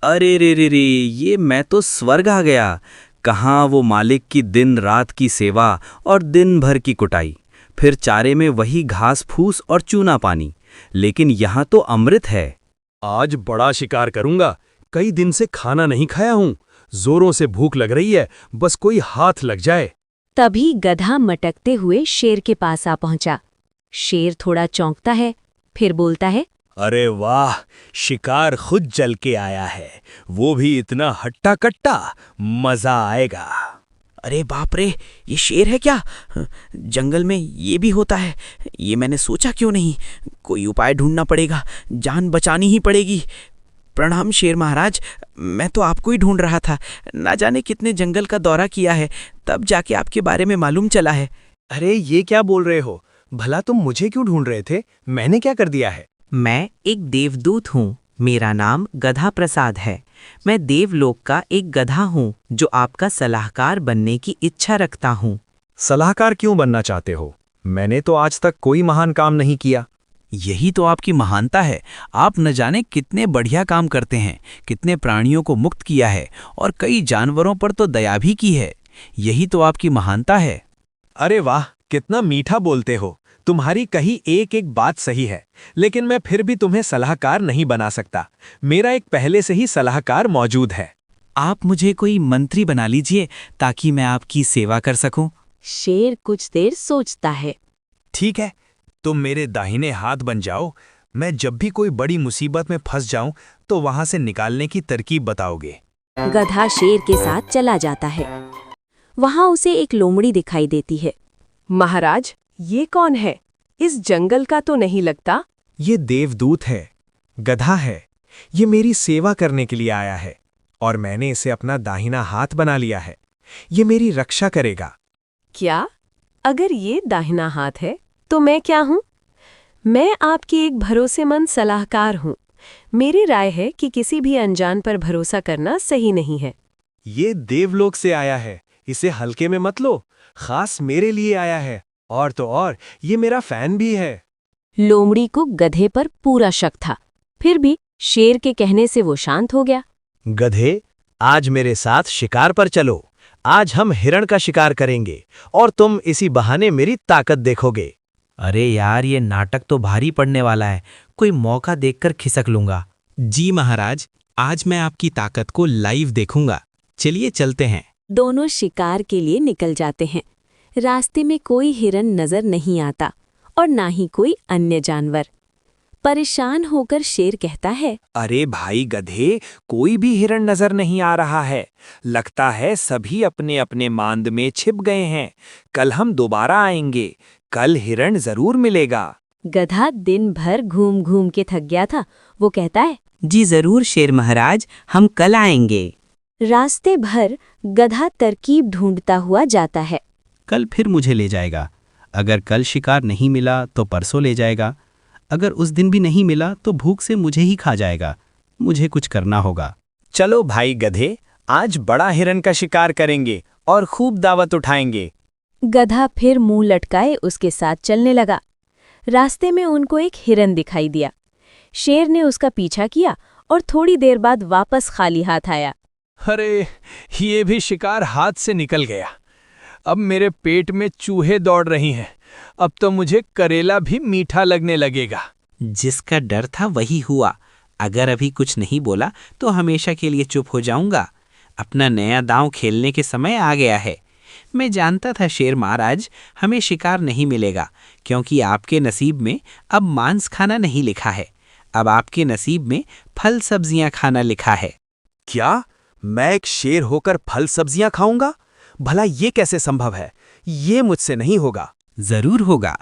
अरे रे रे रे, ये मैं तो स्वर्ग आ गया। कहाँ वो मालिक की दिन रात की सेवा और दिन भर की कुटाई, फिर चारे में वही घास फूस और चूना पानी। लेकिन यहाँ तो अमृत है। आज बड़ा शिकार करूंगा। कई दिन से खाना नहीं खाया हूँ। जोरों से भूख लग रही है, बस कोई हाथ लग जाए। तभी गधा मटकते हुए शेर के पास आ पहुंचा। शेर थोड़ा चौंकता है, फिर बोलता है, अरे वाह, शिकार खुद जल के आया है, वो भी इतना हट्टा कट्टा। मजा आएगा। अरे बाप रे, ये शेर है क्या? जंगल में ये भी होता है? ये मैंने सोचा क्यों नहीं। कोई उपाय ढूंढना पड़ेगा, जान बचानी ही पड़ेगी। प्रणाम शेर महाराज, मैं तो आपको ही ढूंढ रहा था। ना जाने कितने जंगल का दौरा किया है, तब जाके आपके बारे में मालूम चला है। अरे ये क्या बोल रहे हो? भला तुम मुझे क्यों ढूंढ रहे थे? मैंने क्या कर दिया है? मैं एक देवदूत हूँ। मेरा नाम गधा प्रसाद है। मैं देवलोक का एक गधा हूँ जो आपका सलाहकार बनने की इच्छा रखता हूँ। सलाहकार क्यों बनना चाहते हो? मैंने तो आज तक कोई महान काम नहीं किया। यही तो आपकी महानता है। आप न जाने कितने बढ़िया काम करते हैं, कितने प्राणियों को मुक्त किया है और कई जानवरों पर तो दया भी की है। यही तो आपकी महानता है। अरे वाह, कितना मीठा बोलते हो। तुम्हारी कही एक एक बात सही है, लेकिन मैं फिर भी तुम्हें सलाहकार नहीं बना सकता। मेरा एक पहले से ही सलाहकार मौजूद है। आप मुझे कोई मंत्री बना लीजिए ताकि मैं आपकी सेवा कर सकूं। शेर कुछ देर सोचता है। ठीक है, तुम मेरे दाहिने हाथ बन जाओ। मैं जब भी कोई बड़ी मुसीबत में फंस जाऊं तो वहां से निकालने की तरकीब बताओगे। गधा शेर के साथ चला जाता है। वहां उसे एक लोमड़ी दिखाई देती है। महाराज, ये कौन है? इस जंगल का तो नहीं लगता। ये देवदूत है, गधा है। ये मेरी सेवा करने के लिए आया है और मैंने इसे अपना दाहिना हाथ बना लिया है। ये मेरी रक्षा करेगा। क्या? अगर ये दाहिना हाथ है तो मैं क्या हूँ? मैं आपकी एक भरोसेमंद सलाहकार हूँ। मेरी राय है कि किसी भी अनजान पर भरोसा करना सही नहीं है। ये देवलोक से आया है, इसे हल्के में मत लो। खास मेरे लिए आया है, और तो और ये मेरा फैन भी है। लोमड़ी को गधे पर पूरा शक था, फिर भी शेर के कहने से वो शांत हो गया। गधे, आज मेरे साथ शिकार पर चलो। आज हम हिरण का शिकार करेंगे और तुम इसी बहाने मेरी ताकत देखोगे। अरे यार, ये नाटक तो भारी पड़ने वाला है। कोई मौका देखकर खिसक लूंगा। जी महाराज, आज मैं आपकी ताकत को लाइव देखूंगा। चलिए चलते हैं। दोनों शिकार के लिए निकल जाते हैं। रास्ते में कोई हिरन नजर नहीं आता और ना ही कोई अन्य जानवर। परेशान होकर शेर कहता है, अरे भाई गधे, कोई भी हिरण नजर नहीं आ रहा है। लगता है सभी अपने अपने मांद में छिप गए हैं। कल हम दोबारा आएंगे, कल हिरण जरूर मिलेगा। गधा दिन भर घूम घूम के थक गया था। वो कहता है, जी जरूर शेर महाराज, हम कल आएंगे। रास्ते भर गधा तरकीब ढूंढता हुआ जाता है। कल फिर मुझे ले जाएगा। अगर कल शिकार नहीं मिला तो परसों ले जाएगा। अगर उस दिन भी नहीं मिला तो भूख से मुझे ही खा जाएगा। मुझे कुछ करना होगा। चलो भाई गधे, आज बड़ा हिरण का शिकार करेंगे और खूब दावत उठाएंगे। गधा फिर मुंह लटकाए उसके साथ चलने लगा। रास्ते में उनको एक हिरन दिखाई दिया। शेर ने उसका पीछा किया और थोड़ी देर बाद वापस खाली हाथ आया। अरे, ये भी शिकार हाथ से निकल गया। अब मेरे पेट में चूहे दौड़ रही हैं। अब तो मुझे करेला भी मीठा लगने लगेगा। जिसका डर था वही हुआ। अगर अभी कुछ नहीं बोला तो हमेशा के लिए चुप हो जाऊंगा। अपना नया दांव खेलने के समय आ गया है। मैं जानता था शेर महाराज, हमें शिकार नहीं मिलेगा, क्योंकि आपके नसीब में अब मांस खाना नहीं लिखा है। अब आपके नसीब में फल सब्जियां खाना लिखा है। क्या मैं एक शेर होकर फल सब्जियां खाऊंगा? भला ये कैसे संभव है? ये मुझसे नहीं होगा। जरूर होगा।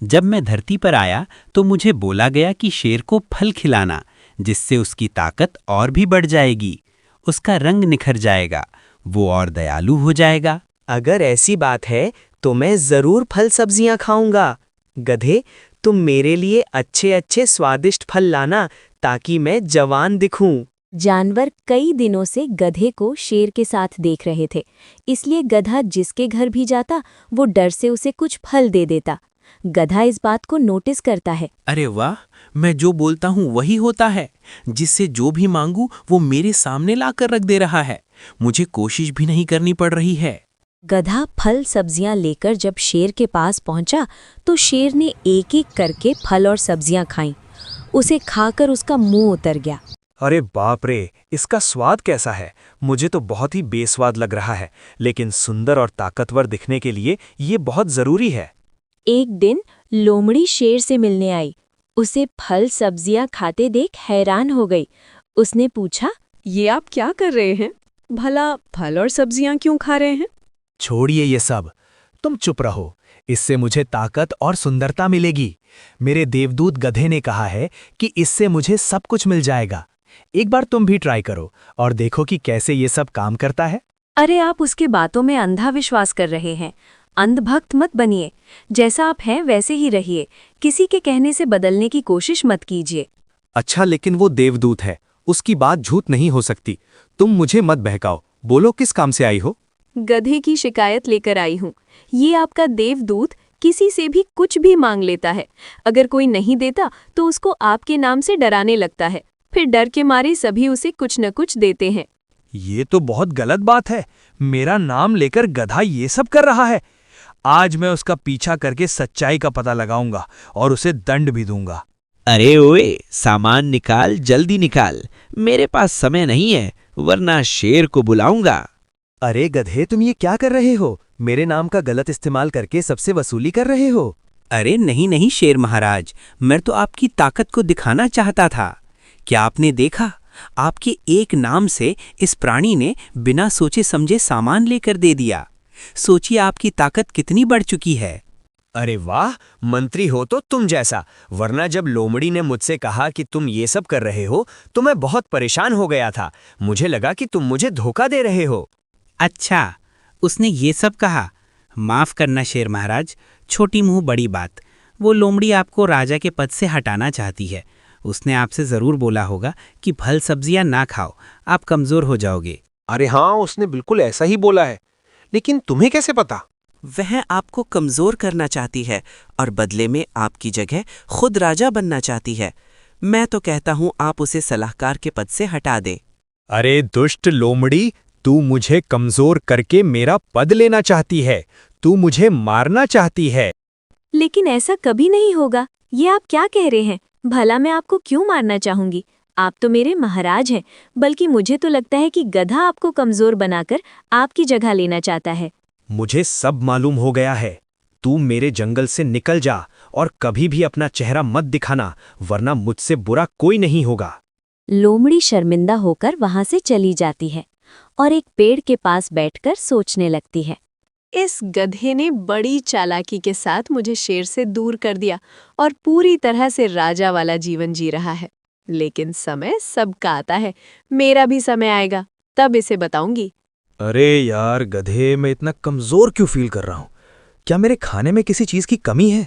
जब मैं धरती पर आया तो मुझे बोला गया कि शेर को फल खिलाना, जिससे उसकी ताकत और भी बढ़ जाएगी, उसका रंग निखर जाएगा, वो और दयालु हो जाएगा। अगर ऐसी बात है तो मैं जरूर फल सब्जियां खाऊंगा। गधे, तुम मेरे लिए अच्छे अच्छे स्वादिष्ट फल लाना ताकि मैं जवान दिखूं। जानवर कई दिनों से गधे को शेर के साथ देख रहे थे, इसलिए गधा जिसके घर भी जाता वो डर से उसे कुछ फल दे देता। गधा इस बात को नोटिस करता है। अरे वाह, मैं जो बोलता हूँ वही होता है। जिससे जो भी मांगू वो मेरे सामने लाकर रख दे रहा है। मुझे कोशिश भी नहीं करनी पड़ रही है। गधा फल सब्जियां लेकर जब शेर के पास पहुंचा तो शेर ने एक एक करके फल और सब्जियां खाईं। उसे खाकर उसका मुंह उतर गया। अरे बाप रे, इसका स्वाद कैसा है। मुझे तो बहुत ही बेस्वाद लग रहा है, लेकिन सुंदर और ताकतवर दिखने के लिए ये बहुत जरूरी है। एक दिन लोमड़ी शेर से मिलने आई। उसे फल सब्जियां खाते देख हैरान हो गई। उसने पूछा, ये आप क्या कर रहे हैं? भला फल और सब्जियां क्यों खा रहे हैं? छोड़िए ये सब, तुम चुप रहो। इससे मुझे ताकत और सुंदरता मिलेगी। मेरे देवदूत गधे ने कहा है कि इससे मुझे सब कुछ मिल जाएगा। एक बार तुम भी ट्राई करो और देखो कि कैसे ये सब काम करता है। अरे आप उसके बातों में अंधा विश्वास कर रहे हैं। अंधभक्त मत बनिए। जैसा आप हैं वैसे ही रहिए। किसी के कहने से बदलने की कोशिश मत कीजिए। अच्छा, लेकिन वो देवदूत है, उसकी बात झूठ नहीं हो सकती। तुम मुझे मत बहकाओ। बोलो, किस काम से आई हो? गधे की शिकायत लेकर आई हूँ। ये आपका देवदूत किसी से भी कुछ भी मांग लेता है। अगर कोई नहीं देता तो उसको आपके नाम से डराने लगता है। फिर डर के मारे सभी उसे कुछ न कुछ देते हैं। ये तो बहुत गलत बात है। मेरा नाम लेकर गधा ये सब कर रहा है। आज मैं उसका पीछा करके सच्चाई का पता लगाऊंगा और उसे दंड भी दूंगा। अरे ओए, सामान निकाल, जल्दी निकाल। मेरे पास समय नहीं है, वरना शेर को बुलाऊंगा। अरे गधे, तुम ये क्या कर रहे हो? मेरे नाम का गलत इस्तेमाल करके सबसे वसूली कर रहे हो। अरे नहीं नहीं शेर महाराज, मैं तो आपकी ताकत को दिखाना चाहता था। क्या आपने देखा, आपके एक नाम से इस प्राणी ने बिना सोचे समझे सामान लेकर दे दिया। सोचिए आपकी ताकत कितनी बढ़ चुकी है। अरे वाह, मंत्री हो तो तुम जैसा। वरना जब लोमड़ी ने मुझसे कहा कि तुम ये सब कर रहे हो तो मैं बहुत परेशान हो गया था। मुझे लगा कि तुम मुझे धोखा दे रहे हो। अच्छा, उसने ये सब कहा। माफ करना शेर महाराज, छोटी मुंह बड़ी बात। वो लोमड़ी आपको राजा के पद से हटाना चाहती है। उसने आपसे जरूर बोला होगा कि फल सब्जियां ना खाओ, आप कमजोर हो जाओगे। अरे हाँ, उसने बिल्कुल ऐसा ही बोला है। लेकिन तुम्हें कैसे पता? वह आपको कमजोर करना चाहती है और बदले में आपकी जगह खुद राजा बनना चाहती है। मैं तो कहता हूँ आप उसे सलाहकार के पद से हटा दें। अरे दुष्ट लोमड़ी, तू मुझे कमजोर करके मेरा पद लेना चाहती है। तू मुझे मारना चाहती है। लेकिन ऐसा कभी नहीं होगा। ये आप क्या कह रहे हैं? भला मैं आपको क्यों मारना चाहूंगी? आप तो मेरे महाराज हैं। बल्कि मुझे तो लगता है कि गधा आपको कमजोर बनाकर आपकी जगह लेना चाहता है। मुझे सब मालूम हो गया है। तू मेरे जंगल से निकल जा और कभी भी अपना चेहरा मत दिखाना, वरना मुझसे बुरा कोई नहीं होगा। लोमड़ी शर्मिंदा होकर वहां से चली जाती है और एक पेड़ के पास बैठकर सोचने लगती है। इस गधे ने बड़ी चालाकी के साथ मुझे शेर से दूर कर दिया और पूरी तरह से राजा वाला जीवन जी रहा है। लेकिन समय सबका आता है। मेरा भी समय आएगा, तब इसे बताऊंगी। अरे यार गधे, मैं इतना कमजोर क्यों फील कर रहा हूँ? क्या मेरे खाने में किसी चीज की कमी है?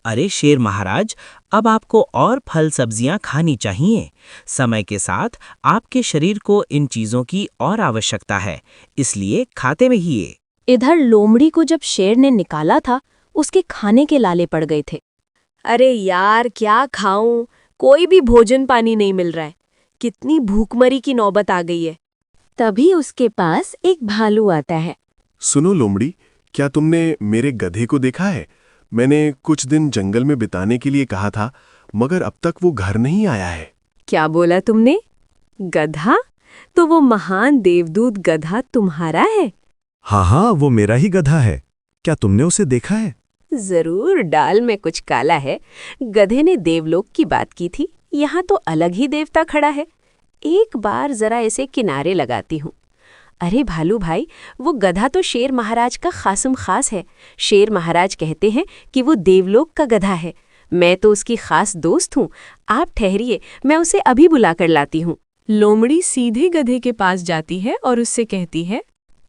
अरे शेर महाराज, अब आपको और फल सब्जियां खानी चाहिए। समय के साथ आपके शरीर को इन चीजों की और आवश्यकता है, इसलिए खाते रहिए। इधर लोमड़ी को जब शेर ने निकाला था, उसके खाने के लाले पड़ गए थे। अरे यार, क्या खाऊं? कोई भी भोजन पानी नहीं मिल रहा है। कितनी भूखमरी की नौबत आ गई है। तभी उसके पास एक भालू आता है। सुनो लोमड़ी, क्या तुमने मेरे गधे को देखा है? मैंने कुछ दिन जंगल में बिताने के लिए कहा था, मगर अब तक वो घर नहीं आया है। क्या बोला तुमने? गधा? तो वो महान देवदूत गधा तुम्हारा है? हाँ, वो मेरा ही गधा है। क्या तुमने उसे देखा है? जरूर, डाल में कुछ काला है। गधे ने देवलोक की बात की थी। यहाँ तो अलग ही देवता खड़ा है। एक बार जरा इसे किनारे लगाती हूँ। अरे भालू भाई, वो गधा तो शेर महाराज का खासम खास है। शेर महाराज कहते हैं कि वो देवलोक का गधा है। मैं तो उसकी खास दोस्त हूँ। आप ठहरिए, मैं उसे अभी बुलाकर लाती हूँ। लोमड़ी सीधे गधे के पास जाती है और उससे कहती है,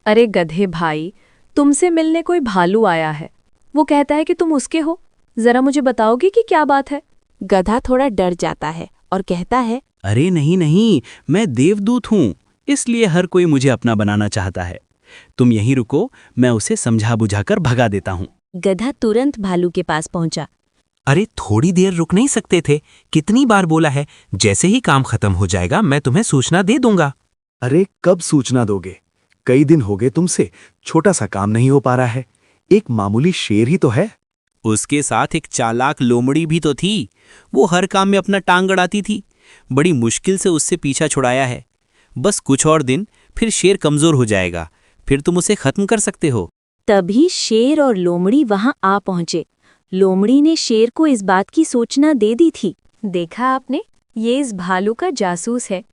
अरे गधे भाई, तुमसे मिलने कोई भालू आया है। वो कहता है कि तुम उसके हो। जरा मुझे बताओगे कि क्या बात है? गधा थोड़ा डर जाता है और कहता है, अरे नहीं नहीं, मैं देवदूत हूँ, इसलिए हर कोई मुझे अपना बनाना चाहता है। तुम यहीं रुको, मैं उसे समझा बुझाकर भगा देता हूँ। गधा तुरंत भालू के पास पहुंचा। अरे थोड़ी देर रुक नहीं सकते थे? कितनी बार बोला है, जैसे ही काम खत्म हो जाएगा मैं तुम्हें सूचना दे दूंगा। अरे कब सूचना दोगे? कई दिन हो गए तुमसे, छोटा सा काम नहीं हो पा रहा है। एक मामूली शेर ही तो है। उसके साथ एक चालाक लोमड़ी भी तो थी। वो हर काम में अपना टांग अड़ाती थी। बड़ी मुश्किल से उससे पीछा छुड़ाया है। बस कुछ और दिन, फिर शेर कमजोर हो जाएगा, फिर तुम उसे खत्म कर सकते हो। तभी शेर और लोमड़ी वहां आ पहुंचे। लोमड़ी ने शेर को इस बात की सूचना दे दी थी। देखा आपने, ये इस भालू का जासूस है।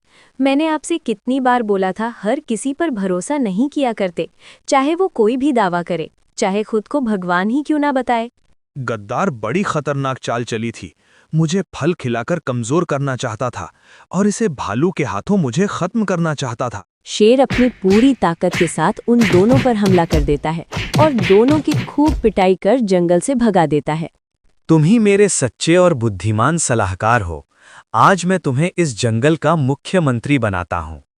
मैंने आपसे कितनी बार बोला था, हर किसी पर भरोसा नहीं किया करते, चाहे वो कोई भी दावा करे, चाहे खुद को भगवान ही क्यों ना बताए। गद्दार बड़ी खतरनाक चाल चली थी। मुझे फल खिलाकर कमजोर करना चाहता था और इसे भालू के हाथों मुझे खत्म करना चाहता था। शेर अपनी पूरी ताकत के साथ उन दोनों पर हमला कर देता है और दोनों की खूब पिटाई कर जंगल से भगा देता है। तुम ही मेरे सच्चे और बुद्धिमान सलाहकार हो। आज मैं तुम्हें इस जंगल का मुख्यमंत्री बनाता हूँ।